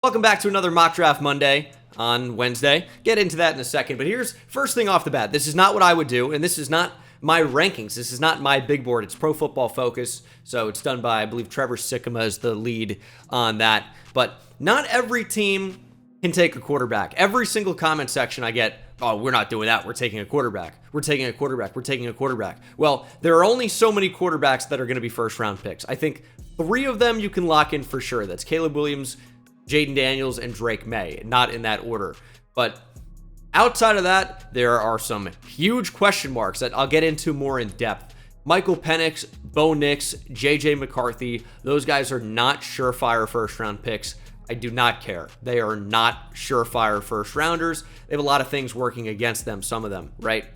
Welcome back to another Mock Draft Monday on Wednesday. Get into that in a second, but here's first thing off the bat. This is not what I would do, and this is not my rankings. This is not my big board. It's Pro Football Focus, so it's done by, I believe, Trevor Sikkema is the lead on that. But not every team can take a quarterback. Every single comment section I get, oh, we're not doing that. We're taking a quarterback. We're taking a quarterback. We're taking a quarterback. Well, there are only so many quarterbacks that are going to be first-round picks. I think 3 of them you can lock in for sure. That's Caleb Williams, Jaden Daniels, and Drake May, not in that order. But outside of that, there are some huge question marks that I'll get into more in depth. Michael Penix, Bo Nix, JJ McCarthy, those guys are not surefire first-round picks. I do not care. They are not surefire first-rounders. They have a lot of things working against them, some of them, right?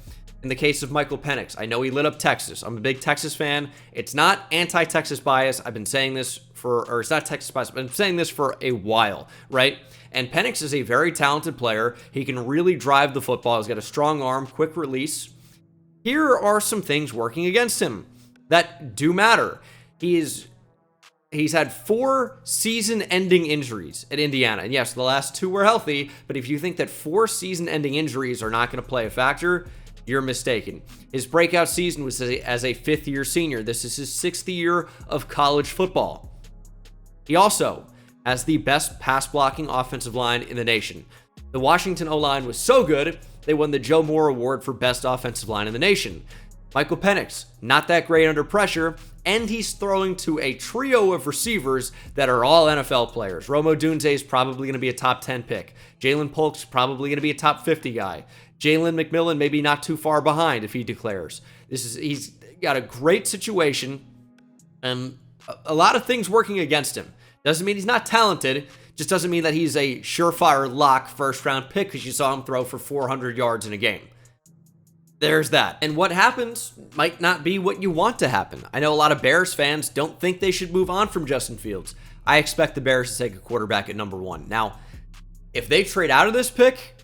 In the case of Michael Penix, I know he lit up Texas. I'm a big Texas fan. It's not anti-Texas bias. I've been saying this or it's not Texas bias, but I've been saying this for a while, right? And Penix is a very talented player. He can really drive the football. He's got a strong arm, quick release. Here are some things working against him that do matter. He's had 4 season-ending injuries at Indiana. And yes, the last 2 were healthy, but if you think that 4 season-ending injuries are not going to play a factor, you're mistaken. His breakout season was as a 5th-year senior. This is his 6th year of college football. He also has the best pass-blocking offensive line in the nation. The Washington O-line was so good, they won the Joe Moore Award for best offensive line in the nation. Michael Penix, not that great under pressure, and he's throwing to a trio of receivers that are all NFL players. Rome Odunze is probably going to be a top 10 pick. Jalen Polk's probably going to be a top 50 guy. Jalen McMillan maybe not too far behind if he declares. He's got a great situation and a lot of things working against him. Doesn't mean he's not talented. Just doesn't mean that he's a surefire lock first-round pick because you saw him throw for 400 yards in a game. There's that. And what happens might not be what you want to happen. I know a lot of Bears fans don't think they should move on from Justin Fields. I expect the Bears to take a quarterback at number 1. Now, if they trade out of this pick,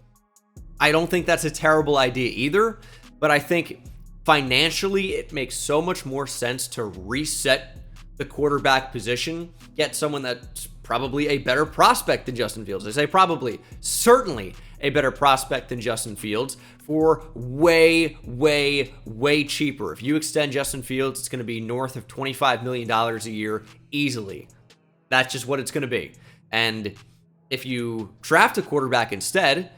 I don't think that's a terrible idea either, but I think financially it makes so much more sense to reset the quarterback position, get someone that's probably a better prospect than Justin Fields. I say probably, certainly a better prospect than Justin Fields for way, way, way cheaper. If you extend Justin Fields, it's going to be north of $25 million a year easily. That's just what it's going to be. And if you draft a quarterback instead,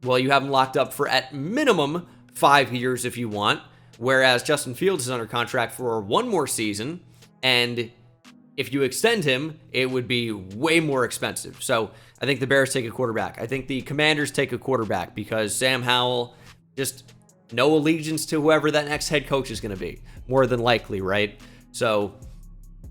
well, you have him locked up for at minimum 5 years if you want, whereas Justin Fields is under contract for 1 more season, and if you extend him, it would be way more expensive. So I think the Bears take a quarterback. I think the Commanders take a quarterback because Sam Howell, just no allegiance to whoever that next head coach is going to be, more than likely, right? So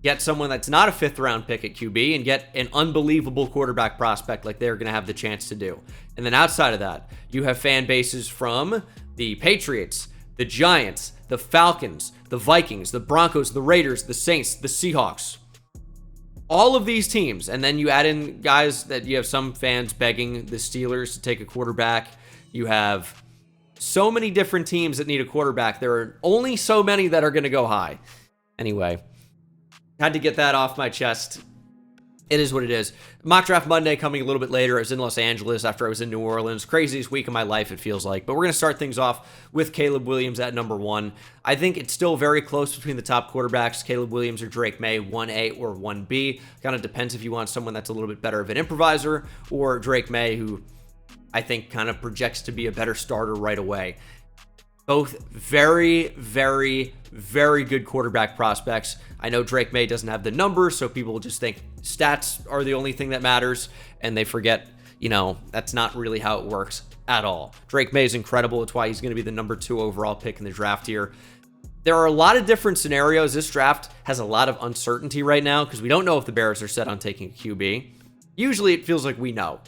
get someone that's not a 5th-round pick at QB and get an unbelievable quarterback prospect like they're going to have the chance to do. And then outside of that, you have fan bases from the Patriots, the Giants, the Falcons, the Vikings, the Broncos, the Raiders, the Saints, the Seahawks. All of these teams, and then you add in guys that you have some fans begging the Steelers to take a quarterback. You have so many different teams that need a quarterback. There are only so many that are going to go high. Anyway, had to get that off my chest. It is what it is. Mock Draft Monday coming a little bit later. I was in Los Angeles after I was in New Orleans. Craziest week of my life, it feels like. But we're going to start things off with Caleb Williams at number 1. I think it's still very close between the top quarterbacks, Caleb Williams or Drake May, 1A or 1B. Kind of depends if you want someone that's a little bit better of an improviser, or Drake May, who I think kind of projects to be a better starter right away. Both very, very, very good quarterback prospects. I know Drake May doesn't have the numbers, so people just think stats are the only thing that matters, and they forget, that's not really how it works at all. Drake May is incredible. It's why he's going to be the number 2 overall pick in the draft here. There are a lot of different scenarios. This draft has a lot of uncertainty right now because we don't know if the Bears are set on taking a QB. Usually it feels like we know.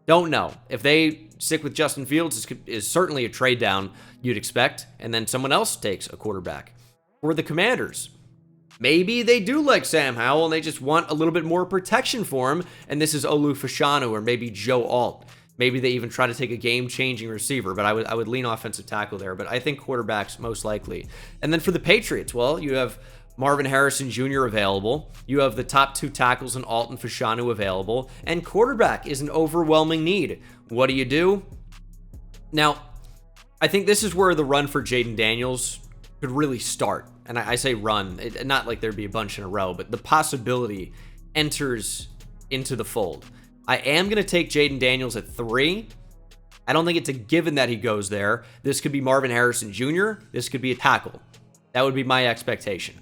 Don't know. If they stick with Justin Fields, is certainly a trade down you'd expect, and then someone else takes a quarterback. For the Commanders, maybe they do like Sam Howell and they just want a little bit more protection for him, and this is Olu Fashanu or maybe Joe Alt. Maybe they even try to take a game-changing receiver, but I would lean offensive tackle there. But I think quarterbacks most likely. And then for the Patriots, well, you have Marvin Harrison Jr. available. You have the top 2 tackles in Alton Fashanu available. And quarterback is an overwhelming need. What do? Now, I think this is where the run for Jaden Daniels could really start. And I say run, not like there'd be a bunch in a row, but the possibility enters into the fold. I am going to take Jaden Daniels at 3. I don't think it's a given that he goes there. This could be Marvin Harrison Jr. This could be a tackle. That would be my expectation.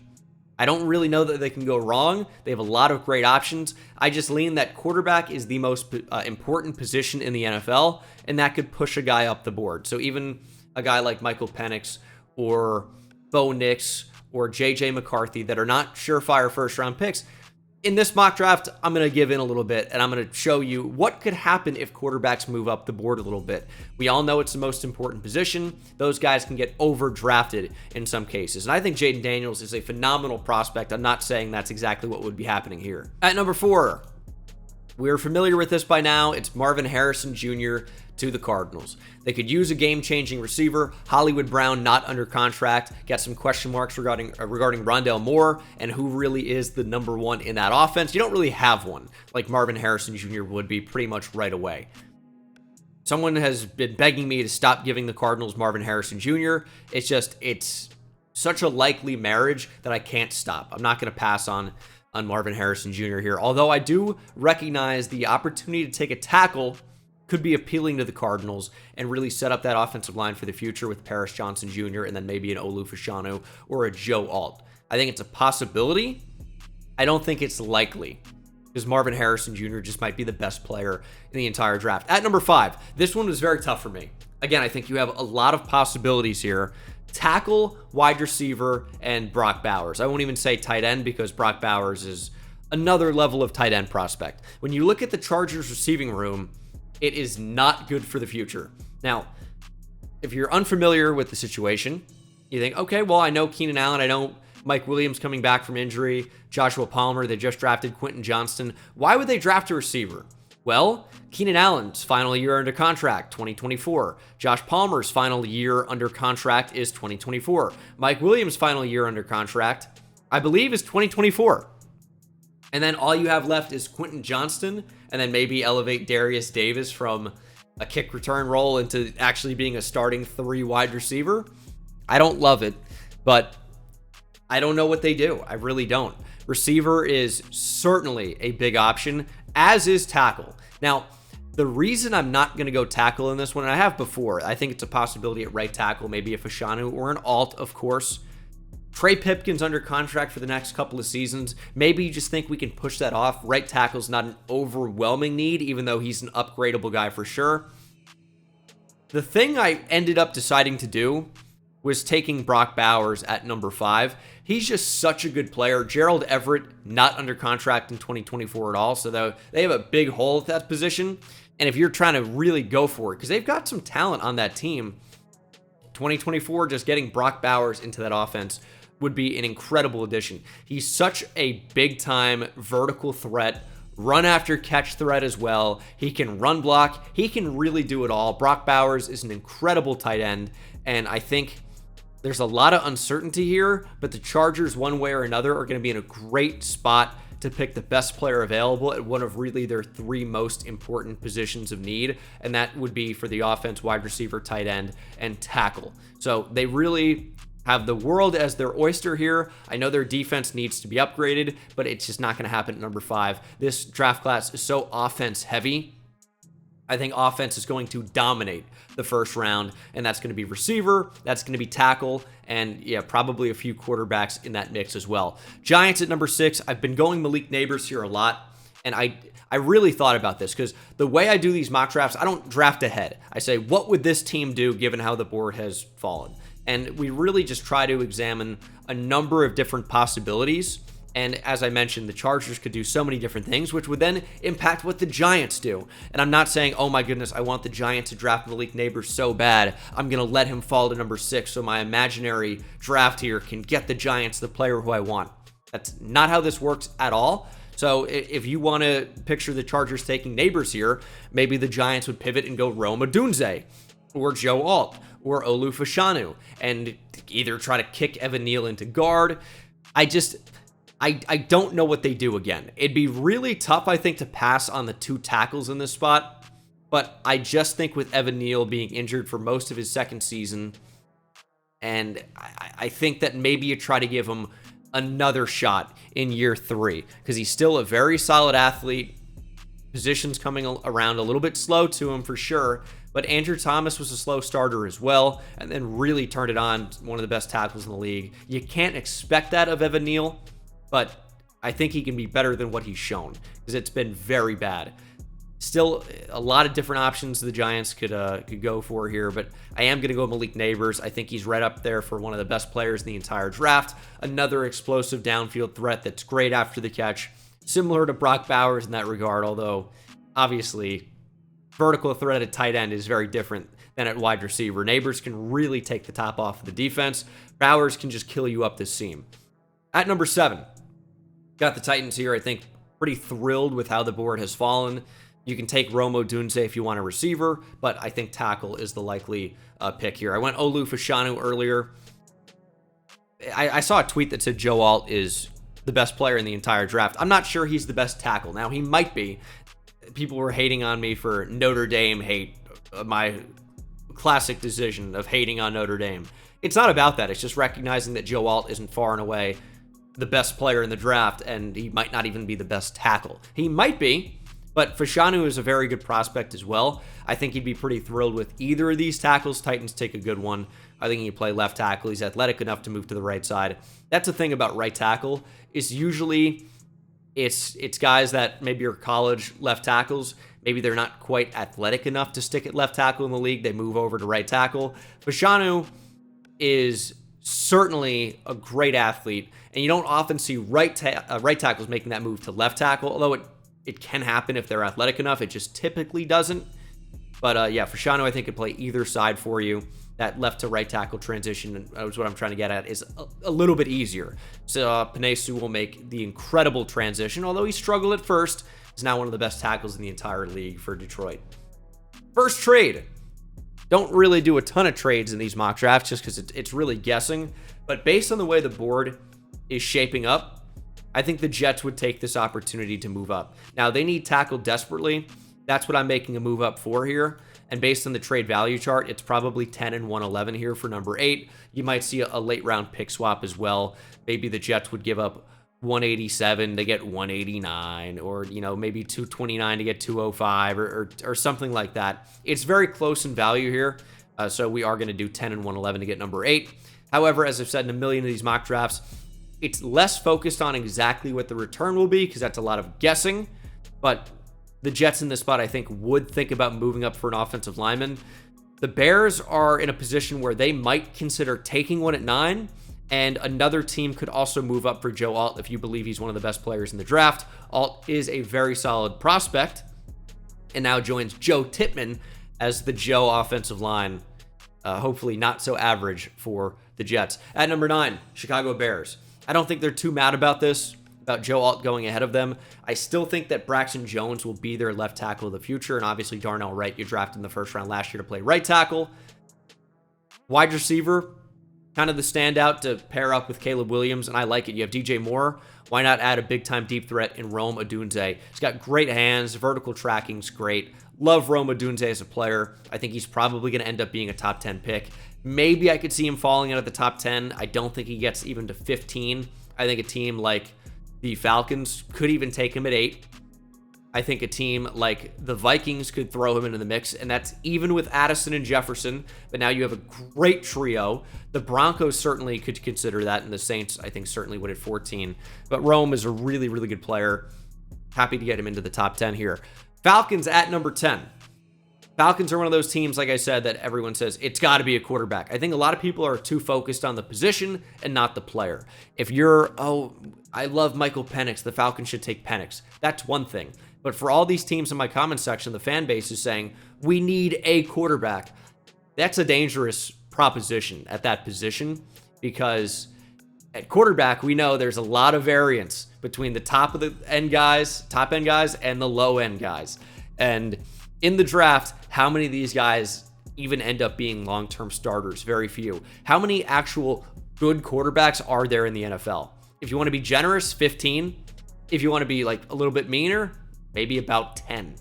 I don't really know that they can go wrong. They have a lot of great options. I just lean that quarterback is the most important position in the NFL, and that could push a guy up the board. So even a guy like Michael Penix or Bo Nix or J.J. McCarthy that are not surefire first-round picks, in this mock draft, I'm going to give in a little bit, and I'm going to show you what could happen if quarterbacks move up the board a little bit. We all know it's the most important position. Those guys can get overdrafted in some cases. And I think Jaden Daniels is a phenomenal prospect. I'm not saying that's exactly what would be happening here. At number 4, we're familiar with this by now. It's Marvin Harrison Jr. to the Cardinals. They could use a game-changing receiver. Hollywood Brown not under contract. Got some question marks regarding Rondale Moore and who really is the number 1 in that offense. You don't really have one like Marvin Harrison Jr. would be pretty much right away. Someone has been begging me to stop giving the Cardinals Marvin Harrison Jr. It's such a likely marriage that I can't stop. I'm not going to pass on Marvin Harrison Jr. here. Although I do recognize the opportunity to take a tackle could be appealing to the Cardinals and really set up that offensive line for the future with Paris Johnson Jr. and then maybe an Olu Fashanu or a Joe Alt. I think it's a possibility. I don't think it's likely because Marvin Harrison Jr. just might be the best player in the entire draft. At number 5, this one was very tough for me. Again, I think you have a lot of possibilities here. Tackle, wide receiver, and Brock Bowers. I won't even say tight end because Brock Bowers is another level of tight end prospect. When you look at the Chargers receiving room, it is not good for the future. Now, if you're unfamiliar with the situation, you think, okay, well, I know Keenan Allen, I know Mike Williams coming back from injury, Joshua Palmer, they just drafted Quentin Johnston. Why would they draft a receiver? Well, Keenan Allen's final year under contract, 2024. Josh Palmer's final year under contract is 2024. Mike Williams' final year under contract, I believe, is 2024. And then all you have left is Quentin Johnston, and then maybe elevate Darius Davis from a kick return role into actually being a starting 3 wide receiver. I don't love it, but I don't know what they do. I really don't. Receiver is certainly a big option, as is tackle. Now, the reason I'm not going to go tackle in this one, and I have before, I think it's a possibility at right tackle, maybe a Fashanu or an Alt, of course. Trey Pipkin's under contract for the next couple of seasons. Maybe you just think we can push that off. Right tackle's not an overwhelming need, even though he's an upgradable guy for sure. The thing I ended up deciding to do was taking Brock Bowers at number 5. He's just such a good player. Gerald Everett, not under contract in 2024 at all, so they have a big hole at that position. And if you're trying to really go for it, because they've got some talent on that team, 2024, just getting Brock Bowers into that offense would be an incredible addition. He's such a big-time vertical threat, run after catch threat as well. He can run block. He can really do it all. Brock Bowers is an incredible tight end, and I think there's a lot of uncertainty here, but the Chargers, one way or another, are going to be in a great spot to pick the best player available at one of really their 3 most important positions of need, and that would be for the offense, wide receiver, tight end, and tackle. So they really have the world as their oyster here. I know their defense needs to be upgraded, but it's just not going to happen at number 5. This draft class is so offense heavy. I think offense is going to dominate the first round, and that's going to be receiver, that's going to be tackle, and yeah, probably a few quarterbacks in that mix as well. Giants at number 6. I've been going Malik Neighbors here a lot, and I really thought about this because the way I do these mock drafts, I don't draft ahead. I say, what would this team do given how the board has fallen? And we really just try to examine a number of different possibilities. And as I mentioned, the Chargers could do so many different things, which would then impact what the Giants do. And I'm not saying, oh my goodness, I want the Giants to draft Malik Neighbors so bad, I'm going to let him fall to number 6 so my imaginary draft here can get the Giants the player who I want. That's not how this works at all. So if you want to picture the Chargers taking Neighbors here, maybe the Giants would pivot and go Rome Odunze or Joe Alt or Olu Fashanu and either try to kick Evan Neal into guard. I just, I don't know what they do again. It'd be really tough, I think, to pass on the 2 tackles in this spot. But I just think with Evan Neal being injured for most of his second season, and I think that maybe you try to give him another shot in year 3, because he's still a very solid athlete. Positions coming around a little bit slow to him for sure, but Andrew Thomas was a slow starter as well, and then really turned it on, one of the best tackles in the league. You can't expect that of Evan Neal, but I think he can be better than what he's shown, because it's been very bad. Still, a lot of different options the Giants could go for here, but I am going to go Malik Neighbors. I think he's right up there for one of the best players in the entire draft. Another explosive downfield threat that's great after the catch, similar to Brock Bowers in that regard, although obviously vertical threat at tight end is very different than at wide receiver. Neighbors can really take the top off of the defense. Bowers can just kill you up this seam. At number 7, got the Titans here. I think pretty thrilled with how the board has fallen. You can take Rome Odunze if you want a receiver, but I think tackle is the likely pick here. I went Olu Fashanu earlier. I saw a tweet that said Joe Alt is the best player in the entire draft. I'm not sure he's the best tackle. Now, he might be. People were hating on me for Notre Dame hate, my classic decision of hating on Notre Dame. It's not about that. It's just recognizing that Joe Alt isn't far and away the best player in the draft, and he might not even be the best tackle. He might be, but Fashanu is a very good prospect as well. I think he'd be pretty thrilled with either of these tackles. Titans take a good one. I think he can play left tackle. He's athletic enough to move to the right side. That's the thing about right tackle, is usually it's guys that maybe are college left tackles. Maybe they're not quite athletic enough to stick at left tackle in the league. They move over to right tackle. Fashanu is certainly a great athlete, and you don't often see right tackles making that move to left tackle, although it can happen if they're athletic enough. It just typically doesn't. But yeah, Fashanu, I think, could play either side for you. That left to right tackle transition is what I'm trying to get at, is a little bit easier. So Penesu will make the incredible transition, although he struggled at first. He's now one of the best tackles in the entire league for Detroit. First trade. Don't really do a ton of trades in these mock drafts just because it's really guessing. But based on the way the board is shaping up, I think the Jets would take this opportunity to move up. Now, they need tackle desperately. That's what I'm making a move up for here. And based on the trade value chart, it's probably 10 and 111 here for number 8. You might see a late round pick swap as well. Maybe the Jets would give up 187 to get 189, or maybe 229 to get 205, or something like that. It's very close in value here. So we are going to do 10 and 111 to get number 8. However, as I've said in a million of these mock drafts, it's less focused on exactly what the return will be, because that's a lot of guessing. But the Jets in this spot, I think, would think about moving up for an offensive lineman. The Bears are in a position where they might consider taking one at 9, and another team could also move up for Joe Alt if you believe he's one of the best players in the draft. Alt is a very solid prospect, and now joins Joe Tippmann as the Joe offensive line. Hopefully not so average for the Jets. At number 9, Chicago Bears. I don't think they're too mad about this, about Joe Alt going ahead of them. I still think that Braxton Jones will be their left tackle of the future, and obviously Darnell Wright, you drafted in the first round last year to play right tackle. Wide receiver, kind of the standout to pair up with Caleb Williams, and I like it. You have DJ Moore. Why not add a big-time deep threat in Rome Odunze? He's got great hands. Vertical tracking's great. Love Rome Odunze as a player. I think he's probably going to end up being a top 10 pick. Maybe I could see him falling out of the top 10. I don't think he gets even to 15. I think a team like the Falcons could even take him at 8. I think a team like the Vikings could throw him into the mix, and that's even with Addison and Jefferson. But now you have a great trio. The Broncos certainly could consider that, and the Saints, I think, certainly would at 14. But Rome is a really, really good player. Happy to get him into the top 10 here. Falcons at number 10. Falcons are one of those teams, like I said, that everyone says it's got to be a quarterback. I think a lot of people are too focused on the position and not the player. If you're, I love Michael Penix, the Falcons should take Penix. That's one thing. But for all these teams in my comment section, the fan base is saying, we need a quarterback. That's a dangerous proposition at that position, because at quarterback, we know there's a lot of variance between the top end guys, and the low end guys. And in the draft, how many of these guys even end up being long-term starters? Very few. How many actual good quarterbacks are there in the NFL? If you want to be generous, 15. If you want to be like a little bit meaner, maybe about 10.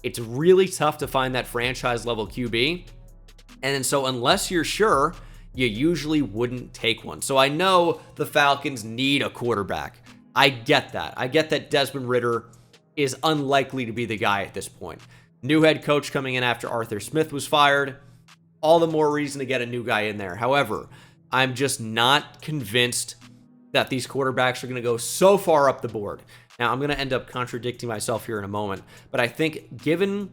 It's really tough to find that franchise level QB. And so unless you're sure, you usually wouldn't take one. So I know the Falcons need a quarterback. I get that. I get that Desmond Ridder is unlikely to be the guy at this point. New head coach coming in after Arthur Smith was fired. All the more reason to get a new guy in there. However, I'm just not convinced that these quarterbacks are going to go so far up the board. Now, I'm going to end up contradicting myself here in a moment, but I think given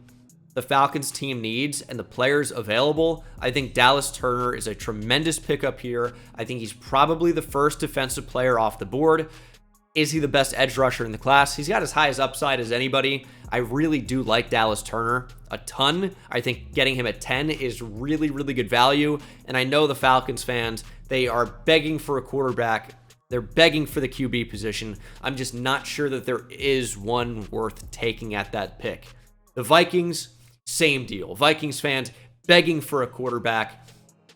the Falcons team needs and the players available, I think Dallas Turner is a tremendous pickup here. I think he's probably the first defensive player off the board. Is he the best edge rusher in the class? He's got as high as upside as anybody. I really do like Dallas Turner a ton. I think getting him at 10 is really, really good value. And I know the Falcons fans, they are begging for a quarterback. They're begging for the QB position. I'm just not sure that there is one worth taking at that pick. The Vikings, same deal. Vikings fans begging for a quarterback.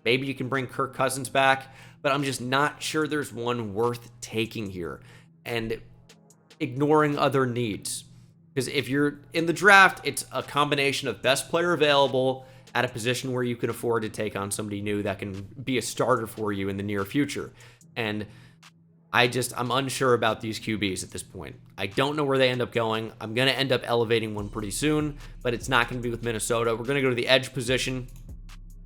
Maybe you can bring Kirk Cousins back, but I'm just not sure there's one worth taking here. And ignoring other needs. Because if you're in the draft, it's a combination of best player available at a position where you can afford to take on somebody new that can be a starter for you in the near future. And I'm unsure about these QBs at this point. I don't know where they end up going. I'm going to end up elevating one pretty soon, but it's not going to be with Minnesota. We're going to go to the edge position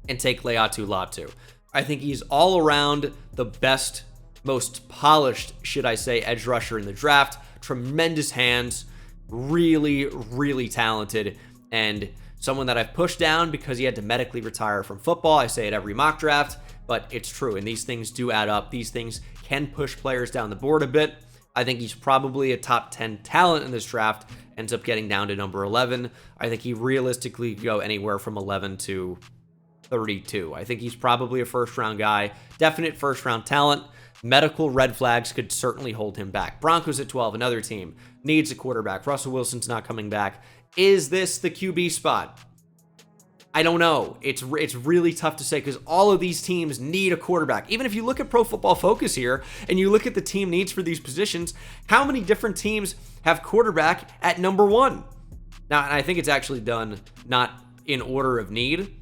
and take Leatu Latu. I think he's all around the best, most polished, should I say, edge rusher in the draft. Tremendous hands, really, really talented, and someone that I've pushed down because he had to medically retire from football. I say it every mock draft, but it's true, and these things do add up. These things can push players down the board a bit. I think he's probably a top 10 talent in this draft, ends up getting down to number 11. I think he realistically could go anywhere from 11 to 32. I think he's probably a first-round guy, definite first-round talent. Medical red flags could certainly hold him back. Broncos at 12, another team, needs a quarterback. Russell Wilson's not coming back. Is this the QB spot? I don't know. It's really tough to say because all of these teams need a quarterback. Even if you look at Pro Football Focus here and you look at the team needs for these positions, how many different teams have quarterback at number 1? Now, and I think it's actually done not in order of need,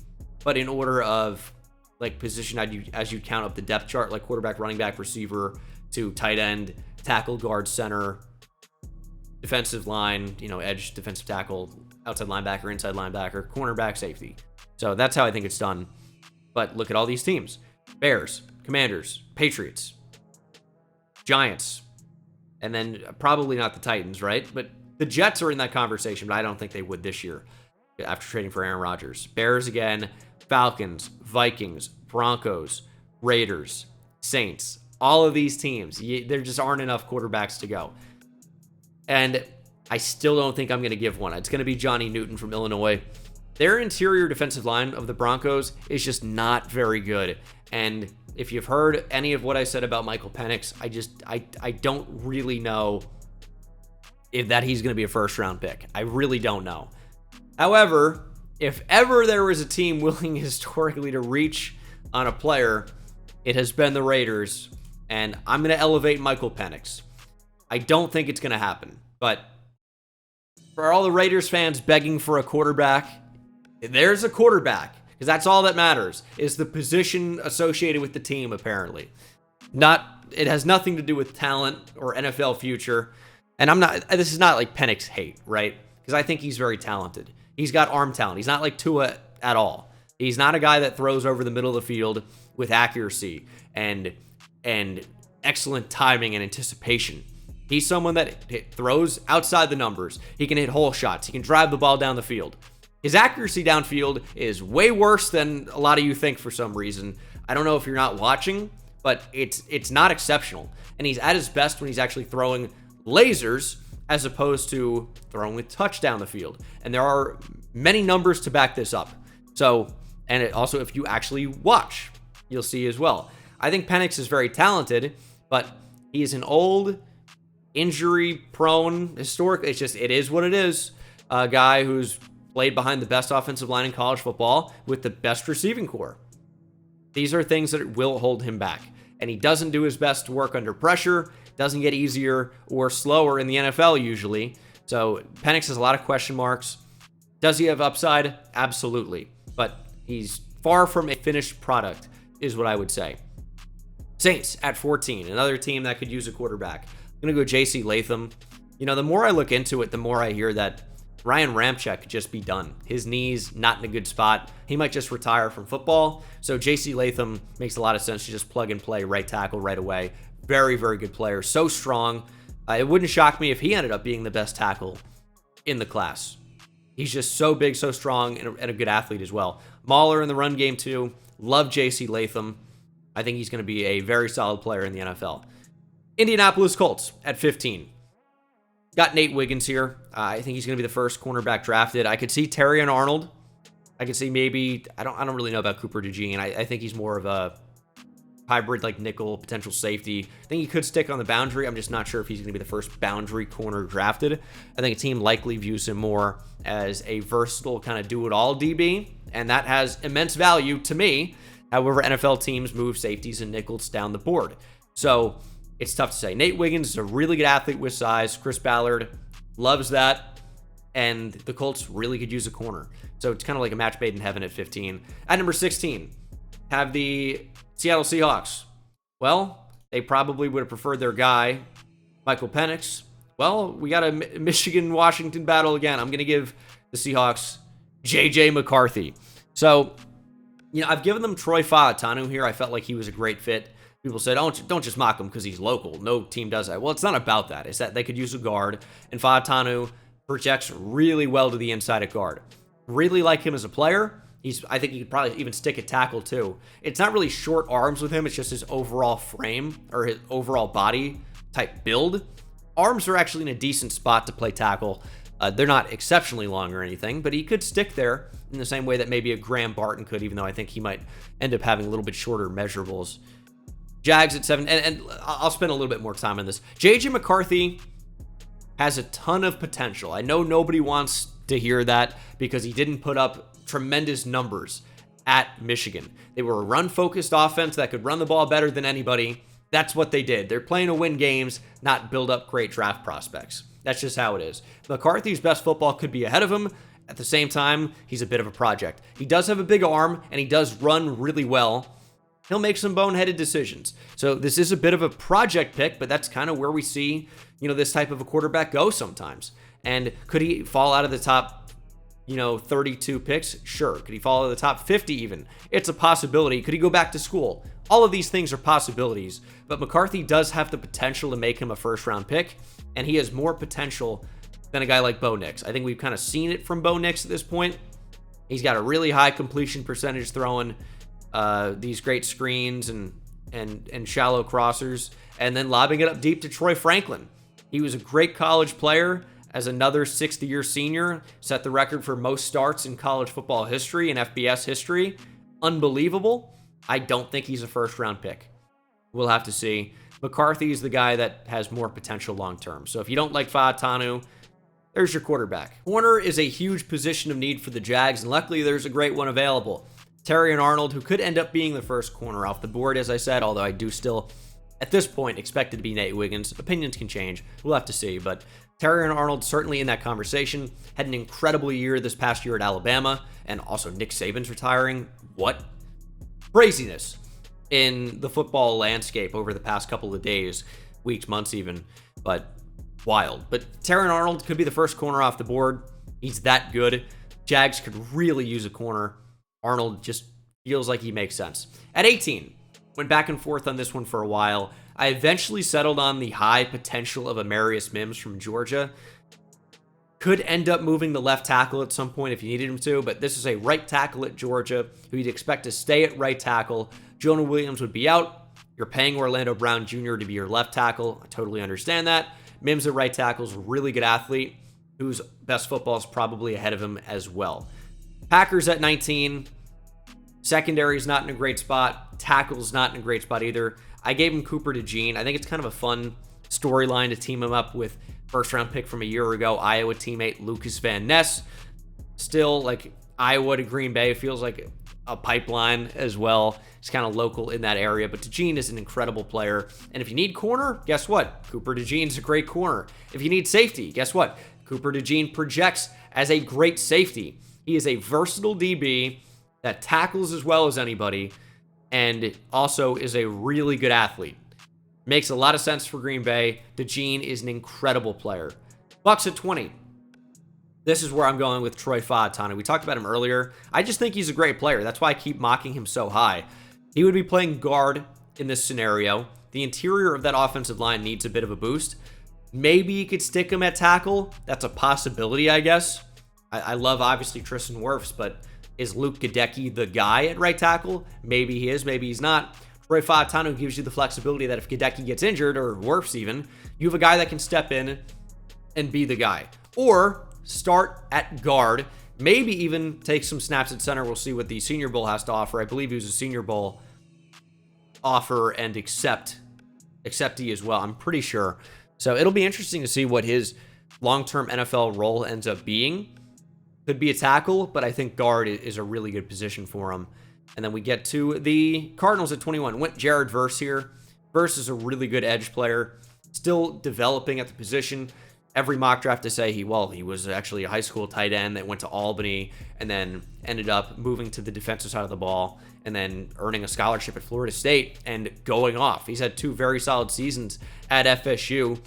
but in order of like position as you count up the depth chart, like quarterback, running back, receiver to tight end, tackle, guard, center, defensive line, edge, defensive tackle, outside linebacker, inside linebacker, cornerback, safety. So that's how I think it's done. But look at all these teams. Bears, Commanders, Patriots, Giants, and then probably not the Titans, right? But the Jets are in that conversation, but I don't think they would this year after trading for Aaron Rodgers. Bears again, Falcons, Vikings, Broncos, Raiders, Saints. All of these teams, there just aren't enough quarterbacks to go. And I still don't think I'm going to give one. It's going to be Johnny Newton from Illinois. Their interior defensive line of the Broncos is just not very good. And if you've heard any of what I said about Michael Penix, I don't really know if that he's going to be a first-round pick. I really don't know. However, if ever there was a team willing historically to reach on a player, it has been the Raiders, and I'm going to elevate Michael Penix. I don't think it's going to happen, but for all the Raiders fans begging for a quarterback, there's a quarterback, because that's all that matters, is the position associated with the team, apparently. It has nothing to do with talent or NFL future, and this is not like Penix hate, right? Because I think he's very talented. He's got arm talent. He's not like Tua at all. He's not a guy that throws over the middle of the field with accuracy and excellent timing and anticipation. He's someone that throws outside the numbers. He can hit hole shots. He can drive the ball down the field. His accuracy downfield is way worse than a lot of you think for some reason. I don't know if you're not watching, but it's not exceptional. And he's at his best when he's actually throwing lasers as opposed to throwing with touch down the field. And there are many numbers to back this up. So, and it also, if you actually watch, you'll see as well. I think Penix is very talented, but he's an old, injury-prone, historic, it is what it is, a guy who's played behind the best offensive line in college football with the best receiving core. These are things that will hold him back. And he doesn't do his best to work under pressure, Doesn't get easier or slower in the NFL usually. So Penix has a lot of question marks. Does he have upside? Absolutely. But he's far from a finished product, is what I would say. Saints at 14, another team that could use a quarterback. I'm going to go J.C. Latham. You know, the more I look into it, the more I hear that Ryan Ramczyk could just be done. His knee's not in a good spot. He might just retire from football. So J.C. Latham makes a lot of sense to just plug and play right tackle right away. Very, very good player. So strong. It wouldn't shock me if he ended up being the best tackle in the class. He's just so big, so strong, and a good athlete as well. Mahler in the run game too. Love J.C. Latham. I think he's going to be a very solid player in the NFL. Indianapolis Colts at 15. Got Nate Wiggins here. I think he's going to be the first cornerback drafted. I could see Terry and Arnold. I could see maybe, I don't really know about Cooper DeJean. I think he's more of a hybrid, like nickel, potential safety. I think he could stick on the boundary. I'm just not sure if he's going to be the first boundary corner drafted. I think a team likely views him more as a versatile kind of do-it-all DB, and that has immense value to me. However, NFL teams move safeties and nickels down the board. So it's tough to say. Nate Wiggins is a really good athlete with size. Chris Ballard loves that. And the Colts really could use a corner. So it's kind of like a match made in heaven at 15. At number 16, have the Seattle Seahawks. Well, they probably would have preferred their guy, Michael Penix. Well, we got a Michigan-Washington battle again. I'm going to give the Seahawks J.J. McCarthy. So, you know, I've given them Troy Fautanu here. I felt like he was a great fit. People said, don't just mock him because he's local. No team does that. Well, it's not about that. It's that they could use a guard, and Fautanu projects really well to the inside at guard. Really like him as a player. I think he could probably even stick at tackle too. It's not really short arms with him. It's just his overall frame or his overall body type build. Arms are actually in a decent spot to play tackle. They're not exceptionally long or anything, but he could stick there in the same way that maybe a Graham Barton could, even though I think he might end up having a little bit shorter measurables. Jags at 7, and I'll spend a little bit more time on this. J.J. McCarthy has a ton of potential. I know nobody wants to hear that because he didn't put up tremendous numbers at Michigan. They were a run-focused offense that could run the ball better than anybody. That's what they did. They're playing to win games, not build up great draft prospects. That's just how it is. McCarthy's best football could be ahead of him. At the same time, he's a bit of a project. He does have a big arm, and he does run really well. He'll make some boneheaded decisions. So this is a bit of a project pick, but that's kind of where we see, this type of a quarterback go sometimes. And could he fall out of the top, 32 picks? Sure. Could he fall out of the top 50 even? It's a possibility. Could he go back to school? All of these things are possibilities, but McCarthy does have the potential to make him a first-round pick, and he has more potential than a guy like Bo Nix. I think we've kind of seen it from Bo Nix at this point. He's got a really high completion percentage throwing these great screens and shallow crossers, and then lobbing it up deep to Troy Franklin. He was a great college player. As another sixth-year senior, set the record for most starts in college football history and FBS history. Unbelievable. I don't think he's a first-round pick. We'll have to see. McCarthy is the guy that has more potential long-term. So if you don't like Fautanu, there's your quarterback. Corner is a huge position of need for the Jags, and luckily there's a great one available. Terry and Arnold, who could end up being the first corner off the board, as I said, although I do still, at this point, expect it to be Nate Wiggins. Opinions can change. We'll have to see, but Terry and Arnold certainly in that conversation. Had an incredible year this past year at Alabama, and also Nick Saban's retiring. What craziness in the football landscape over the past couple of days, weeks, months even, but wild. But Terry and Arnold could be the first corner off the board. He's that good. Jags could really use a corner. Arnold just feels like he makes sense. At 18, went back and forth on this one for a while. I eventually settled on the high potential of Amarius Mims from Georgia. Could end up moving the left tackle at some point if you needed him to, but this is a right tackle at Georgia who you'd expect to stay at right tackle. Jonah Williams would be out. You're paying Orlando Brown Jr. to be your left tackle. I totally understand that. Mims at right tackle is a really good athlete whose best football is probably ahead of him as well. Packers at 19. Secondary is not in a great spot. Tackle's not in a great spot either. I gave him Cooper DeJean. I think it's kind of a fun storyline to team him up with first-round pick from a year ago, Iowa teammate Lucas Van Ness. Still, like, Iowa to Green Bay feels like a pipeline as well. He's kind of local in that area, but DeJean is an incredible player. And if you need corner, guess what? Cooper DeJean's a great corner. If you need safety, guess what? Cooper DeJean projects as a great safety. He is a versatile DB that tackles as well as anybody and also is a really good athlete. Makes a lot of sense for Green Bay. DeJean is an incredible player. Bucks at 20. This is where I'm going with Troy Fautanu. We talked about him earlier. I just think he's a great player. That's why I keep mocking him so high. He would be playing guard in this scenario. The interior of that offensive line needs a bit of a boost. Maybe you could stick him at tackle. That's a possibility, I guess. I love, obviously, Tristan Wirfs, but is Luke Gadecki the guy at right tackle? Maybe he is, maybe he's not. Troy Fautanu gives you the flexibility that if Gadecki gets injured, or Wirfs even, you have a guy that can step in and be the guy. Or start at guard, maybe even take some snaps at center. We'll see what the Senior Bowl has to offer. I believe he was a Senior Bowl offer and acceptee as well, I'm pretty sure. So it'll be interesting to see what his long-term NFL role ends up being. Could be a tackle, but I think guard is a really good position for him. And then we get to the Cardinals at 21. Went Jared Verse here. Verse is a really good edge player. Still developing at the position. Every mock draft to say he was actually a high school tight end that went to Albany and then ended up moving to the defensive side of the ball and then earning a scholarship at Florida State and going off. He's had 2 very solid seasons at FSU,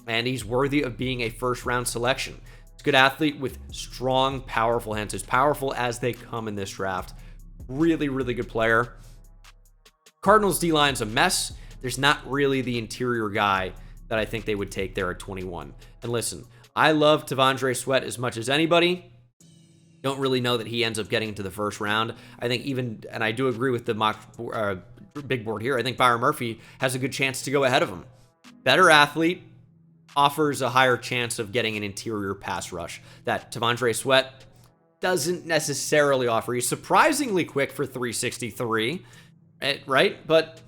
and he's worthy of being a first-round selection. He's a good athlete with strong, powerful hands, as powerful as they come in this draft. Really, really good player. Cardinals D-line's a mess. There's not really the interior guy that I think they would take there at 21. And listen, I love T'Vondre Sweat as much as anybody. Don't really know that he ends up getting into the first round. I think even, and I do agree with the mock big board here, I think Byron Murphy has a good chance to go ahead of him. Better athlete, offers a higher chance of getting an interior pass rush that T'Vondre Sweat doesn't necessarily offer. He's surprisingly quick for 363, right? But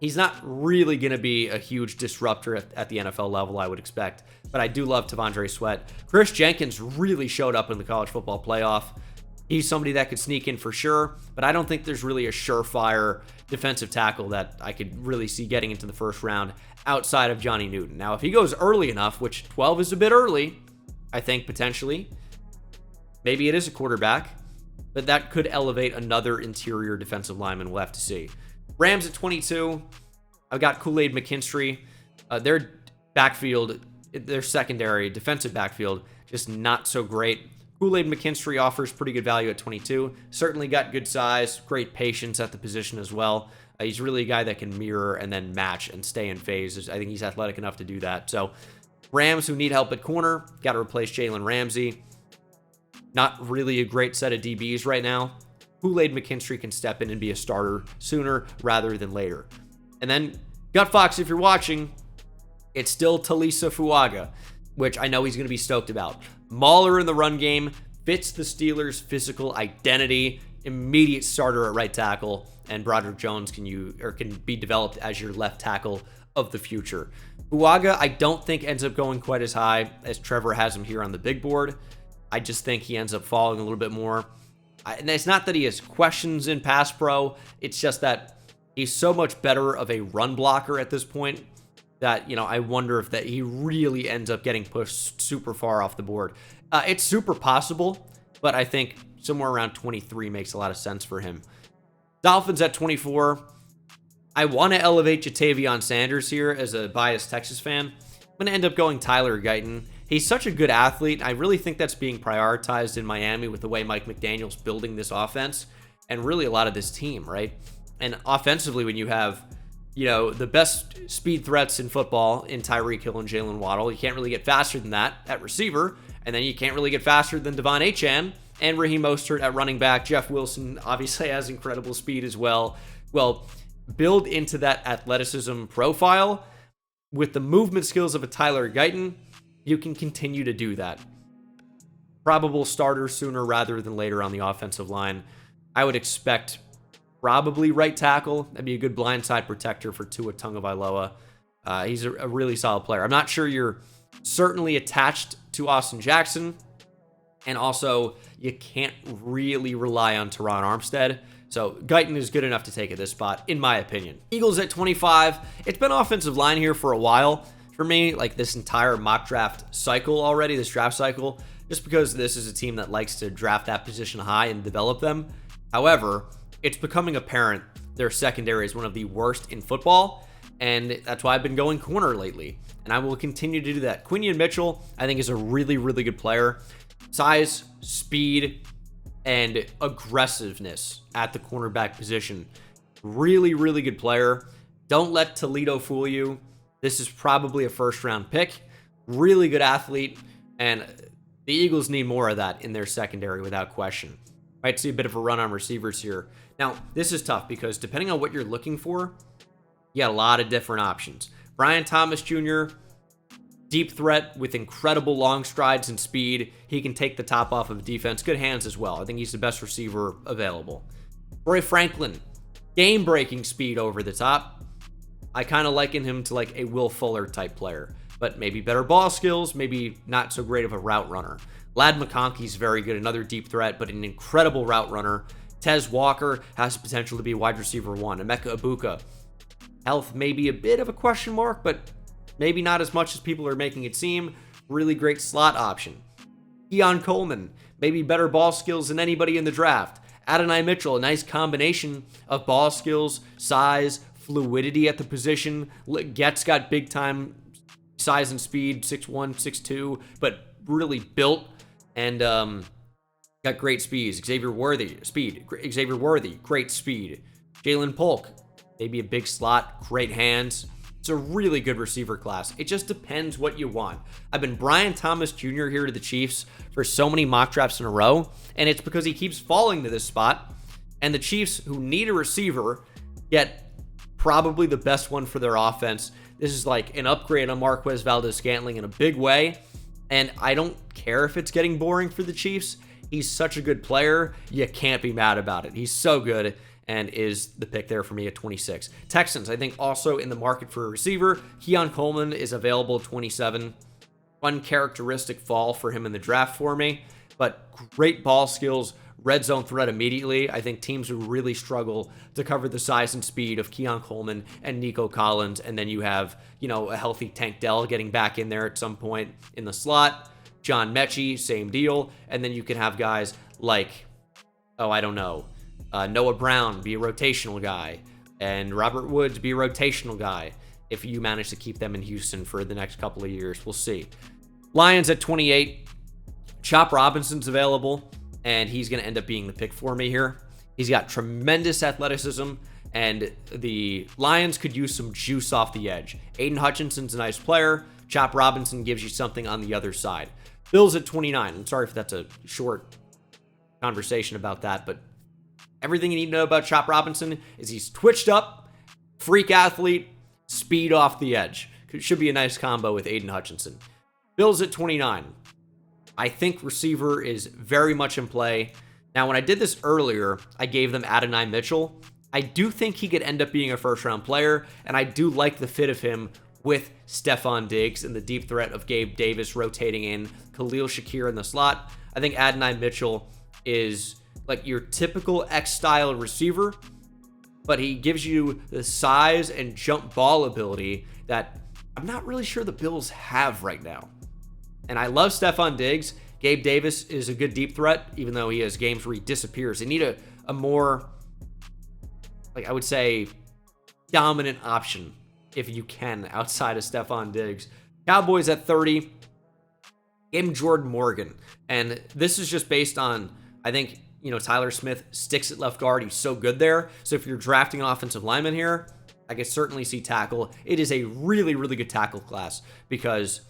he's not really going to be a huge disruptor at the NFL level, I would expect. But I do love T'Vondre Sweat. Chris Jenkins really showed up in the college football playoff. He's somebody that could sneak in for sure, but I don't think there's really a surefire defensive tackle that I could really see getting into the first round outside of Johnny Newton. Now, if he goes early enough, which 12 is a bit early, I think potentially, maybe it is a quarterback, but that could elevate another interior defensive lineman. We'll have to see. Rams at 22. I've got Kool-Aid McKinstry. Their backfield, their secondary defensive backfield, just not so great. Kool-Aid McKinstry offers pretty good value at 22. Certainly got good size, great patience at the position as well. He's really a guy that can mirror and then match and stay in phase. I think he's athletic enough to do that. So Rams, who need help at corner, got to replace Jalen Ramsey. Not really a great set of DBs right now. Kool-Aid McKinstry can step in and be a starter sooner rather than later. And then, Gut Fox, if you're watching, it's still Talisa Fuaga, which I know he's going to be stoked about. Mauler in the run game, fits the Steelers' physical identity, immediate starter at right tackle, and Broderick Jones can be developed as your left tackle of the future. Fuaga, I don't think ends up going quite as high as Trevor has him here on the big board. I just think he ends up falling a little bit more. And it's not that he has questions in pass pro. It's just that he's so much better of a run blocker at this point that, I wonder if that he really ends up getting pushed super far off the board. It's super possible, but I think somewhere around 23 makes a lot of sense for him. Dolphins at 24. I want to elevate Jatavion Sanders here as a biased Texas fan. I'm going to end up going Tyler Guyton. He's such a good athlete. I really think that's being prioritized in Miami with the way Mike McDaniel's building this offense and really a lot of this team, right? And offensively, when you have, the best speed threats in football in Tyreek Hill and Jalen Waddle, you can't really get faster than that at receiver. And then you can't really get faster than Devon Achane and Raheem Mostert at running back. Jeff Wilson obviously has incredible speed as well. Well, build into that athleticism profile with the movement skills of a Tyler Guyton. You can continue to do that. Probable starter sooner rather than later on the offensive line. I would expect probably right tackle. That'd be a good blindside protector for Tua Tagovailoa. He's a really solid player. I'm not sure you're certainly attached to Austin Jackson. And also, you can't really rely on Teron Armstead. So Guyton is good enough to take at this spot, in my opinion. Eagles at 25. It's been offensive line here for a while for me, like this entire mock draft cycle already, this draft cycle, just because this is a team that likes to draft that position high and develop them. However, it's becoming apparent their secondary is one of the worst in football, and that's why I've been going corner lately, and I will continue to do that. Quinion Mitchell, I think, is a really, really good player. Size, speed, and aggressiveness at the cornerback position. Really, really good player. Don't let Toledo fool you. This is probably a first-round pick. Really good athlete, and the Eagles need more of that in their secondary without question. Right, see a bit of a run on receivers here. Now, this is tough because depending on what you're looking for, you got a lot of different options. Brian Thomas Jr., deep threat with incredible long strides and speed. He can take the top off of defense. Good hands as well. I think he's the best receiver available. Roy Franklin, game-breaking speed over the top. I kind of liken him to like a Will Fuller type player, but maybe better ball skills, maybe not so great of a route runner. Ladd McConkey's very good, another deep threat, but an incredible route runner. Tez Walker has potential to be wide receiver 1. Emeka Ibuka, health may be a bit of a question mark, but maybe not as much as people are making it seem. Really great slot option. Keon Coleman, maybe better ball skills than anybody in the draft. Adonai Mitchell, a nice combination of ball skills, size, fluidity at the position. Get's got big time size and speed, 6'1", 6'2", but really built and got great speeds. Xavier Worthy, great speed. Jalen Polk, maybe a big slot, great hands. It's a really good receiver class. It just depends what you want. I've been Brian Thomas Jr. here to the Chiefs for so many mock drafts in a row, and it's because he keeps falling to this spot, and the Chiefs, who need a receiver, get probably the best one for their offense. This is like an upgrade on Marquez Valdes-Scantling in a big way, and I don't care if it's getting boring for the Chiefs. He's such a good player. You can't be mad about it. He's so good and is the pick there for me at 26. Texans, I think, also in the market for a receiver. Keon Coleman is available 27. Uncharacteristic fall for him in the draft for me, but great ball skills, red zone threat immediately. I think teams would really struggle to cover the size and speed of Keon Coleman and Nico Collins, and then you have, a healthy Tank Dell getting back in there at some point in the slot. John Mechie, same deal, and then you can have guys like, Noah Brown be a rotational guy, and Robert Woods be a rotational guy if you manage to keep them in Houston for the next couple of years. We'll see. Lions at 28. Chop Robinson's available, and he's going to end up being the pick for me here. He's got tremendous athleticism, and the Lions could use some juice off the edge. Aiden Hutchinson's a nice player. Chop Robinson gives you something on the other side. Bills at 29. I'm sorry if that's a short conversation about that, but everything you need to know about Chop Robinson is he's twitched up, freak athlete, speed off the edge. Should be a nice combo with Aiden Hutchinson. Bills at 29. I think receiver is very much in play. Now, when I did this earlier, I gave them Adonai Mitchell. I do think he could end up being a first-round player, and I do like the fit of him with Stephon Diggs and the deep threat of Gabe Davis rotating in, Khalil Shakir in the slot. I think Adonai Mitchell is like your typical X-style receiver, but he gives you the size and jump ball ability that I'm not really sure the Bills have right now. And I love Stephon Diggs. Gabe Davis is a good deep threat, even though he has games where he disappears. They need a more, I would say, dominant option, if you can, outside of Stephon Diggs. Cowboys at 30. Gave him Jordan Morgan. And this is just based on, I think, Tyler Smith sticks at left guard. He's so good there. So if you're drafting an offensive lineman here, I could certainly see tackle. It is a really, really good tackle class because,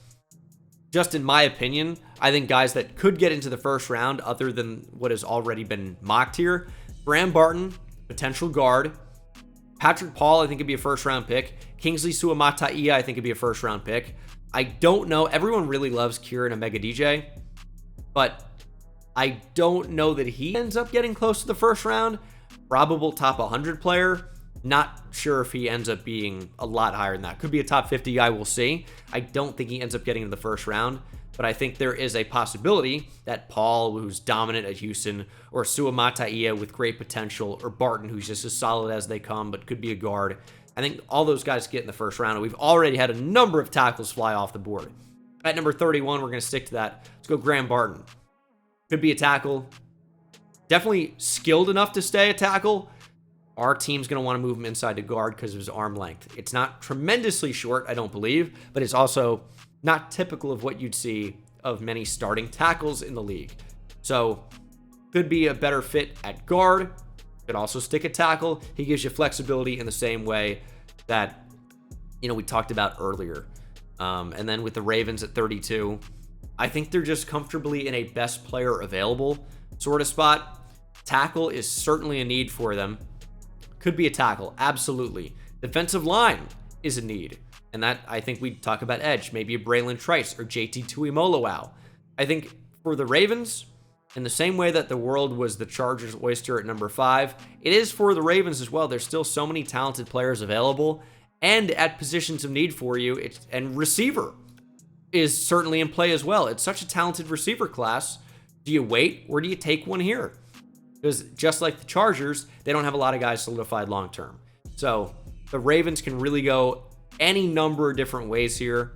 just in my opinion, I think guys that could get into the first round, other than what has already been mocked here, Graham Barton, potential guard. Patrick Paul, I think, could be a first-round pick. Kingsley Suamataia, I think, could be a first-round pick. I don't know. Everyone really loves Kieran Omega-DJ, but I don't know that he ends up getting close to the first round. Probable top 100 player. Not sure if he ends up being a lot higher than that. Could be a top 50 guy, we'll see. I don't think he ends up getting to the first round. but I think there is a possibility that Paul, who's dominant at Houston, or Suamataia with great potential, or Barton, who's just as solid as they come, but could be a guard. I think all those guys get in the first round, and we've already had a number of tackles fly off the board. At number 31, we're going to stick to that. Let's go Graham Barton. Could be a tackle. Definitely skilled enough to stay a tackle. Our team's going to want to move him inside to guard because of his arm length. It's not tremendously short, I don't believe, but it's also not typical of what you'd see of many starting tackles in the league. So, could be a better fit at guard. Could also stick a tackle. He gives you flexibility in the same way that, we talked about earlier. And then with the Ravens at 32, I think they're just comfortably in a best player available sort of spot. Tackle is certainly a need for them. Could be a tackle, absolutely. Defensive line is a need. And that, I think we'd talk about edge. Maybe a Braylon Trice or JT Tuimoloau. I think for the Ravens, in the same way that the world was the Chargers' oyster at number 5, it is for the Ravens as well. There's still so many talented players available and at positions of need for you. And receiver is certainly in play as well. It's such a talented receiver class. Do you wait or do you take one here? Because just like the Chargers, they don't have a lot of guys solidified long term. So the Ravens can really go any number of different ways here.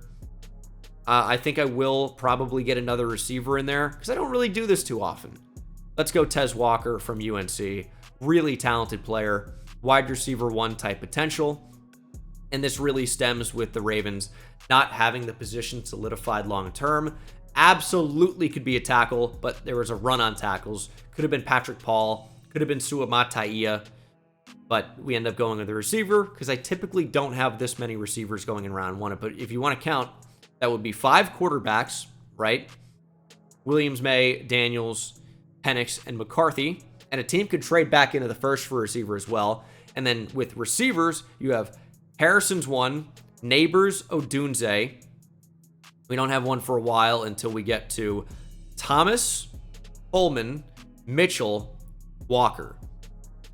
I think I will probably get another receiver in there because I don't really do this too often. Let's go Tez Walker from UNC. Really talented player. Wide receiver 1 type potential. And this really stems with the Ravens not having the position solidified long term. Absolutely could be a tackle, but there was a run on tackles. Could have been Patrick Paul. Could have been Suamataia. But we end up going with the receiver because I typically don't have this many receivers going in round 1. But if you want to count, that would be 5 quarterbacks, right? Williams, May, Daniels, Penix, and McCarthy. And a team could trade back into the first for a receiver as well. And then with receivers, you have Harrison's 1, Neighbors, Odunze. We don't have one for a while until we get to Thomas, Holman, Mitchell, Walker.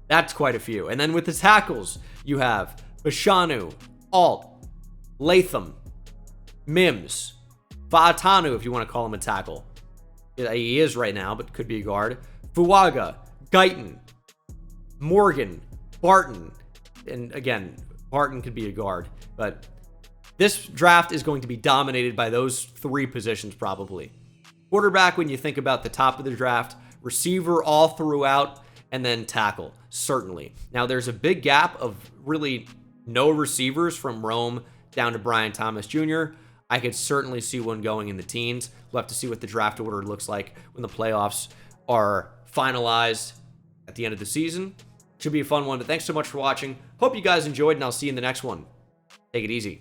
That's quite a few. And then with the tackles, you have Bashanu, Alt, Latham, Mims, Faatanu, if you want to call him a tackle. He is right now, but could be a guard. Fuaga, Guyton, Morgan, Barton. And again, Barton could be a guard. But this draft is going to be dominated by those 3 positions probably. Quarterback when you think about the top of the draft, receiver all throughout, and then tackle, certainly. Now, there's a big gap of really no receivers from Rome down to Brian Thomas Jr. I could certainly see one going in the teens. We'll have to see what the draft order looks like when the playoffs are finalized at the end of the season. Should be a fun one, but thanks so much for watching. Hope you guys enjoyed, and I'll see you in the next one. Take it easy.